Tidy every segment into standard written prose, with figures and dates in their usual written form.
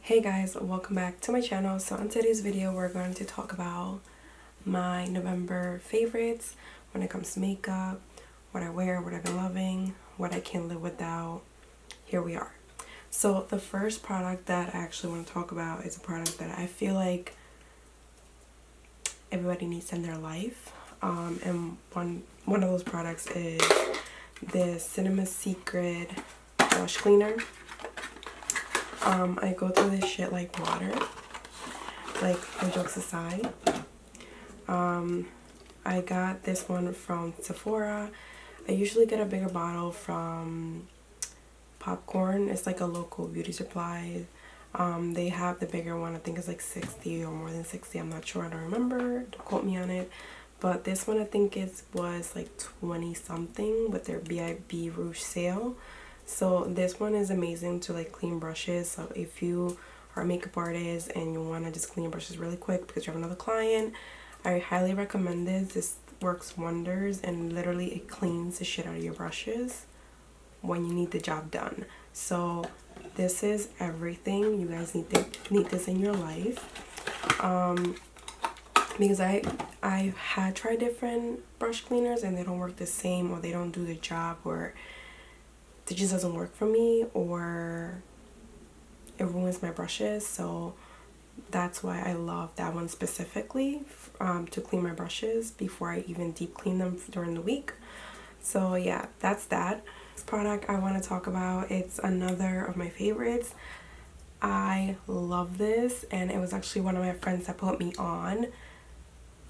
Hey guys, welcome back to my channel. So in today's video we're going to talk about my November favorites when it comes to makeup, what I wear, what I've been loving, what I can't live without. Here we are. So the first product that I actually want to talk about is a product that I feel like everybody needs in their life. And one of those products is the Cinema Secret Blush Cleaner. I go through this shit like water. Like, no jokes aside. I got this one from Sephora. I usually get a bigger bottle from Popcorn. It's like a local beauty supply. They have the bigger one. I think it's like 60 or more than 60. I'm not sure. I don't remember. Don't quote me on it. But this one I think was like 20 something with their BIB Rouge sale. So this one is amazing to like clean brushes. So if you are a makeup artist and you want to just clean your brushes really quick because you have another client, I highly recommend this. This works wonders and literally it cleans the shit out of your brushes when you need the job done. So this is everything. You guys need this in your life. Because I had tried different brush cleaners and they don't work the same, or they don't do the job, or it just doesn't work for me, or it ruins my brushes. So that's why I love that one specifically, to clean my brushes before I even deep clean them during the week. So yeah, that's that. This product I want to talk about, it's another of my favorites. I love this, and it was actually one of my friends that put me on.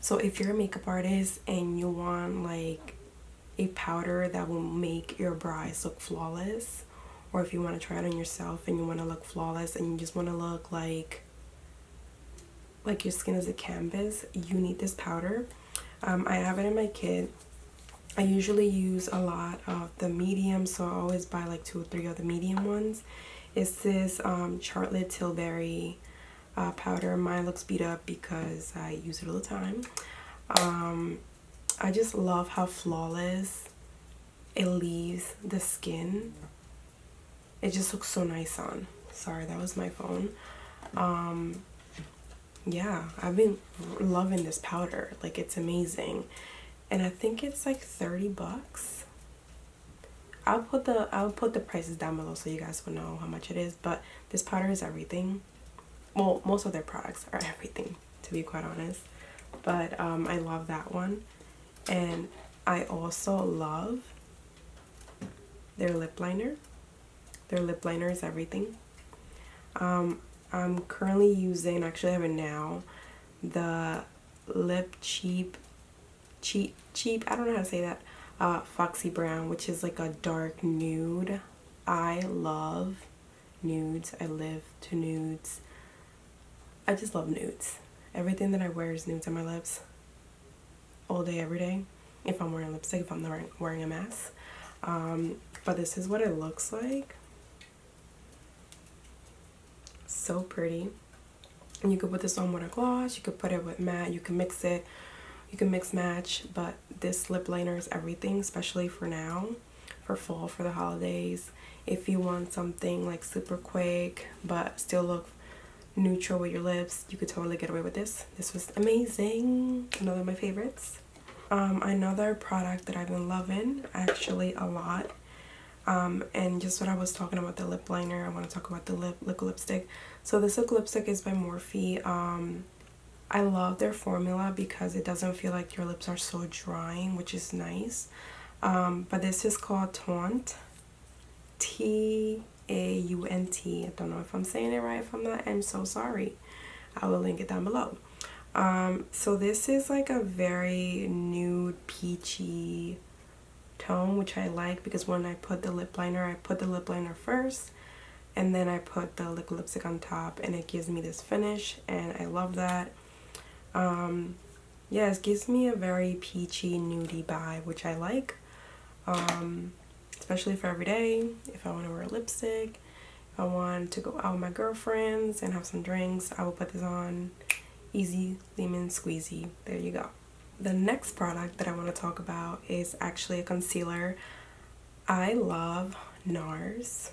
So if you're a makeup artist and you want like a powder that will make your brows look flawless, or if you want to try it on yourself and you want to look flawless and you just want to look like your skin is a canvas, you need this powder. I have it in my kit. I usually use a lot of the medium, so I always buy like 2 or 3 of the medium ones. It's this Charlotte Tilbury powder. Mine looks beat up because I use it all the time. I just love how flawless it leaves the skin. It just looks so nice on. Sorry, that was my phone. Yeah, I've been loving this powder. Like, it's amazing. And I think it's like 30 bucks. I'll put the prices down below so you guys will know how much it is, but this powder is everything. Well, most of their products are everything, to be quite honest. But I love that one. And I also love their lip liner. Their lip liner is everything. I'm currently using, actually I have it now, the Lip Cheap, I don't know how to say that, Foxy Brown, which is like a dark nude. I love nudes. I live to nudes. I just love nudes. Everything that I wear is nudes on my lips. All day, every day. If I'm wearing lipstick, if I'm not wearing a mask. But this is what it looks like. So pretty. And you could put this on with a gloss. You could put it with matte. You can mix it. You can mix match. But this lip liner is everything, especially for now. For fall, for the holidays. If you want something like super quick, but still look neutral with your lips, you could totally get away with this. This was amazing. Another of my favorites. Another product that I've been loving actually a lot, and just what I was talking about, the lip liner, I want to talk about the liquid lipstick. So this liquid lipstick is by Morphe. I love their formula because it doesn't feel like your lips are so drying, which is nice. But this is called Tuant, Taunt. I don't know if I'm saying it right. If I'm not, I'm so sorry. I will link it down below. So this is like a very nude peachy tone, which I like because when I put the lip liner, I put the lip liner first and then I put the liquid lipstick on top, and it gives me this finish, and I love that. Yeah, it gives me a very peachy nudie vibe, which I like. Especially for every day. If I want to wear lipstick, if I want to go out with my girlfriends and have some drinks, I will put this on. Easy lemon squeezy. There you go. The next product that I want to talk about is actually a concealer. I love Nars.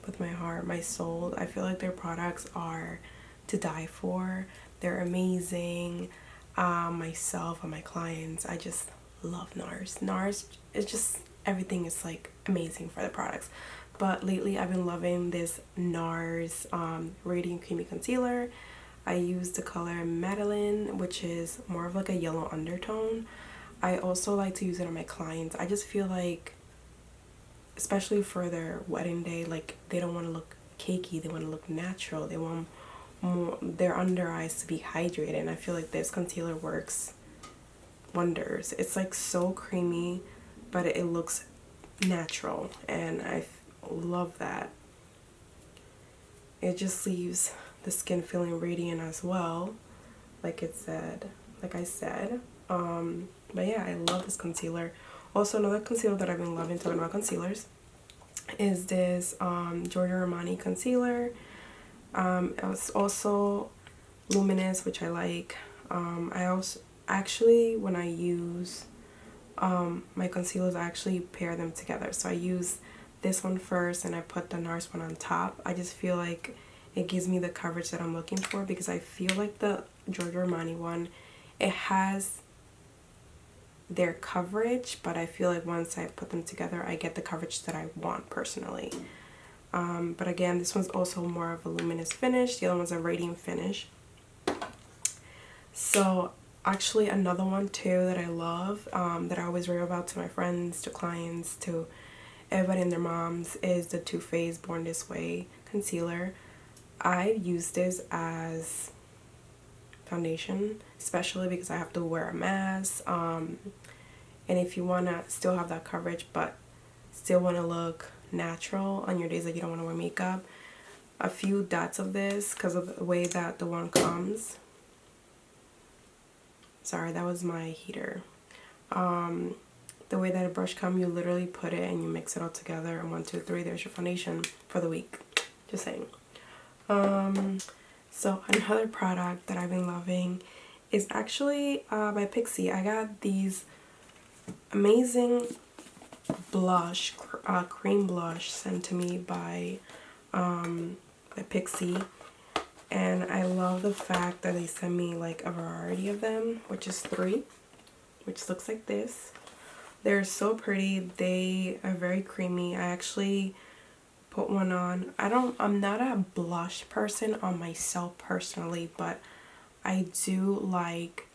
with my heart, my soul. I feel like their products are to die for. They're amazing. Myself and my clients, I just love Nars. Nars, it's just, everything is like amazing for the products. But lately I've been loving this Nars Radiant Creamy Concealer. I use the color Madeline, which is more of like a yellow undertone. I also like to use it on my clients. I just feel like, especially for their wedding day, like they don't want to look cakey, they want to look natural. They want more, their under eyes to be hydrated, and I feel like this concealer works wonders. It's like so creamy, but it looks natural, and I love that. It just leaves the skin feeling radiant as well, like I said. But yeah, I love this concealer. Also, another concealer that I've been loving, talking about concealers, is this Giorgio Armani concealer. It's also luminous, which I like. I also actually, when I use my concealers, I actually pair them together. So I use this one first and I put the Nars one on top. I just feel like it gives me the coverage that I'm looking for, because I feel like the Giorgio Armani one, it has their coverage, but I feel like once I put them together, I get the coverage that I want personally. But again, this one's also more of a luminous finish. The other one's a radiant finish. So actually another one too that I love, that I always rave about to my friends, to clients, to everybody and their moms, is the Too Faced Born This Way concealer. I use this as foundation, especially because I have to wear a mask, and if you want to still have that coverage but still want to look natural on your days that you don't want to wear makeup, a few dots of this, because of the way that the one comes. Sorry, that was my heater. The way that a brush comes, you literally put it and you mix it all together, and 1, 2, 3, there's your foundation for the week. Just saying. So another product that I've been loving is actually by Pixie. I got these amazing blush, cream blush, sent to me by Pixie, and I love the fact that they sent me like a variety of them, which is 3, which looks like this. They're so pretty. They are very creamy. I actually put one on. I'm not a blush person on myself personally, but I do like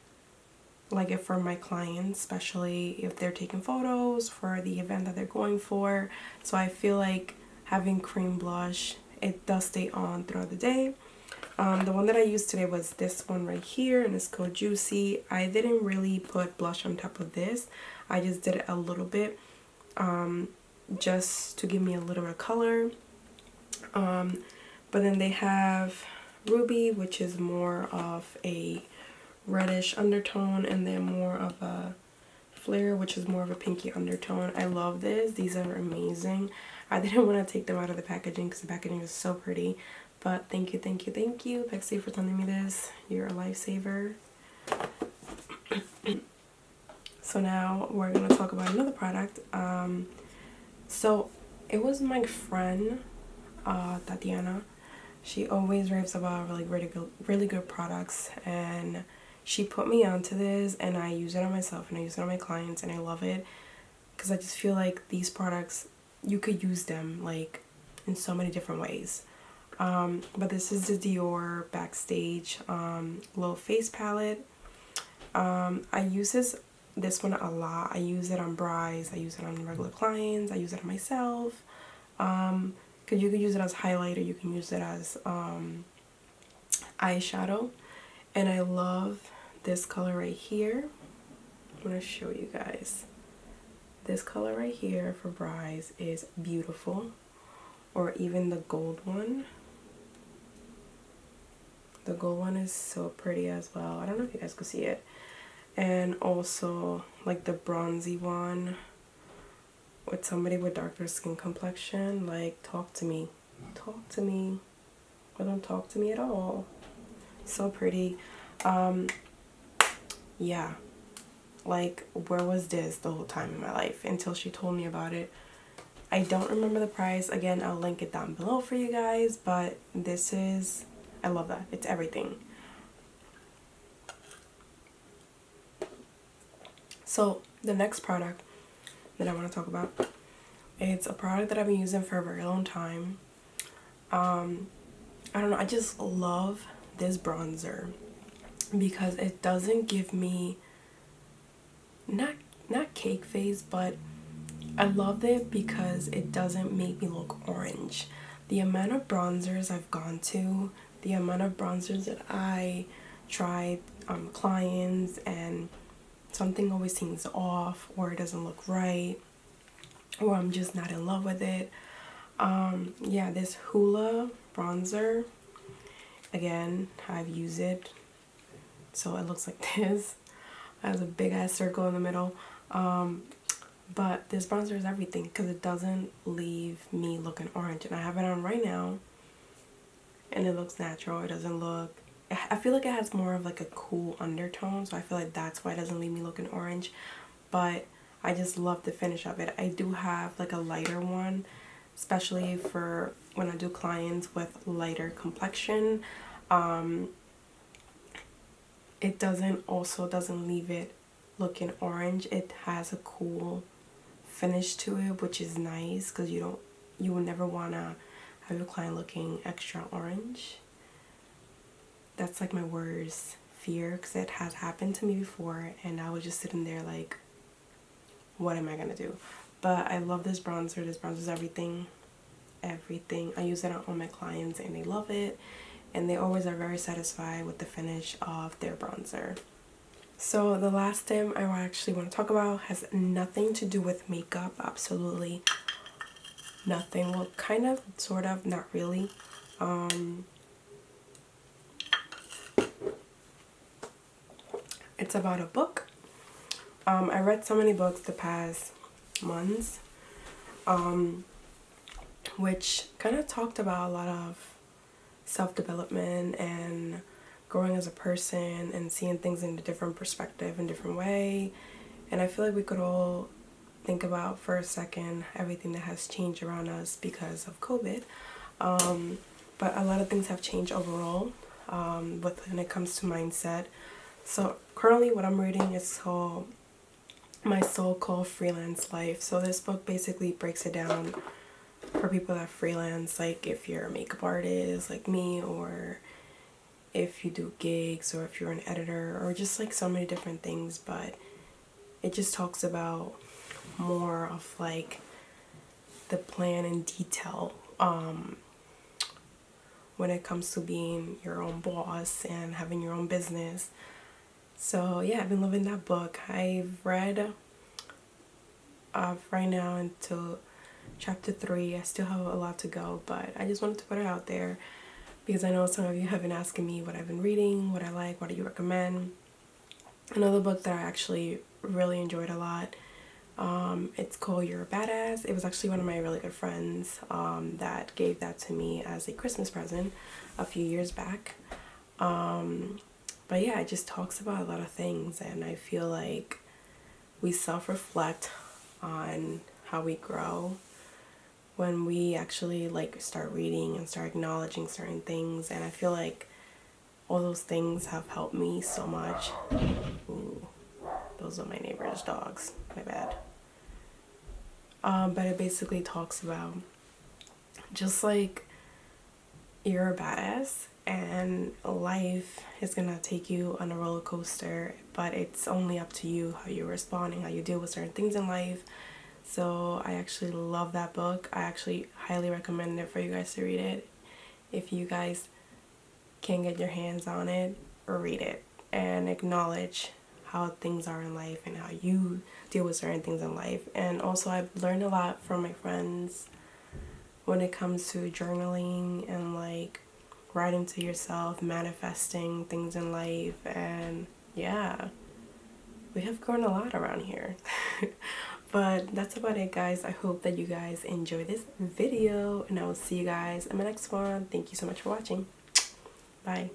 it for my clients, especially if they're taking photos for the event that they're going for. So I feel like having cream blush, it does stay on throughout the day. The one that I used today was this one right here, and it's called Juicy. I didn't really put blush on top of this. I just did it a little bit, just to give me a little bit of color. But then they have Ruby, which is more of a reddish undertone, and then more of a Flare, which is more of a pinky undertone. I love this. These are amazing. I didn't want to take them out of the packaging because the packaging is so pretty. But thank you, Backstage, for sending me this. You're a lifesaver. So now we're going to talk about another product. So it was my friend, Tatiana. She always raves about really good products, and she put me onto this, and I use it on myself and I use it on my clients, and I love it because I just feel like these products, you could use them like in so many different ways. But this is the Dior Backstage Glow Face Palette. I use this one a lot. I use it on brides, I use it on regular clients, I use it on myself. Because you could use it as highlighter, you can use it as eyeshadow. And I love this color right here. I'm going to show you guys. This color right here for brides is beautiful. Or even the gold one. The gold one is so pretty as well. I don't know if you guys could see it. And also like the bronzy one with somebody with darker skin complexion. Like, talk to me. Talk to me. Or don't talk to me at all. So pretty. Yeah. Like, where was this the whole time in my life? Until she told me about it. I don't remember the price. Again, I'll link it down below for you guys, but this is, I love that. It's everything. So the next product that I want to talk about, it's a product that I've been using for a very long time. I don't know, I just love this bronzer because it doesn't give me, not cake face, but I loved it because it doesn't make me look orange. The amount of bronzers I've gone to, the amount of bronzers that I tried clients, and something always seems off, or it doesn't look right, or I'm just not in love with it. Yeah, this Hula bronzer, again, I've used it, so it looks like this. It has a big ass circle in the middle. But this bronzer is everything because it doesn't leave me looking orange, and I have it on right now and it looks natural. It doesn't look, I feel like it has more of like a cool undertone, so I feel like that's why it doesn't leave me looking orange. But I just love the finish of it. I do have like a lighter one, especially for when I do clients with lighter complexion. It doesn't leave it looking orange. It has a cool finish to it, which is nice because you would never want to have your client looking extra orange. That's like my worst fear because it has happened to me before and I was just sitting there like, what am I gonna do? But I love this bronzer. This bronzer is everything. I use it on all my clients and they love it, and they always are very satisfied with the finish of their bronzer. So the last thing I actually want to talk about has nothing to do with makeup, absolutely nothing. Well, kind of, sort of, not really. It's about a book. I read so many books the past months, which kind of talked about a lot of self-development and growing as a person and seeing things in a different perspective, in a different way. And I feel like we could all think about for a second everything that has changed around us because of COVID. But a lot of things have changed overall when it comes to mindset. So currently what I'm reading is called My So-Called Freelance Life. So this book basically breaks it down for people that freelance, like if you're a makeup artist like me, or if you do gigs, or if you're an editor, or just like so many different things. But it just talks about more of like the plan and detail when it comes to being your own boss and having your own business. So yeah, I've been loving that book. I've read right now into chapter 3. I still have a lot to go, but I just wanted to put it out there because I know some of you have been asking me what I've been reading, what I like, what do you recommend. Another book that I actually really enjoyed a lot, it's called You're a Badass. It was actually one of my really good friends that gave that to me as a Christmas present a few years back. But yeah, it just talks about a lot of things, and I feel like we self-reflect on how we grow when we actually like start reading and start acknowledging certain things. And I feel like all those things have helped me so much. Ooh, those are my neighbor's dogs, my bad. But it basically talks about just like you're a badass and life is gonna take you on a roller coaster, but it's only up to you how you respond and how you deal with certain things in life. So I actually love that book. I actually highly recommend it for you guys to read it. If you guys can get your hands on it, or read it and acknowledge how things are in life and how you deal with certain things in life. And also I've learned a lot from my friends when it comes to journaling and like writing to yourself, manifesting things in life. And yeah, we have grown a lot around here. But that's about it, guys. I hope that you guys enjoy this video, and I will see you guys in my next one. Thank you so much for watching. Bye.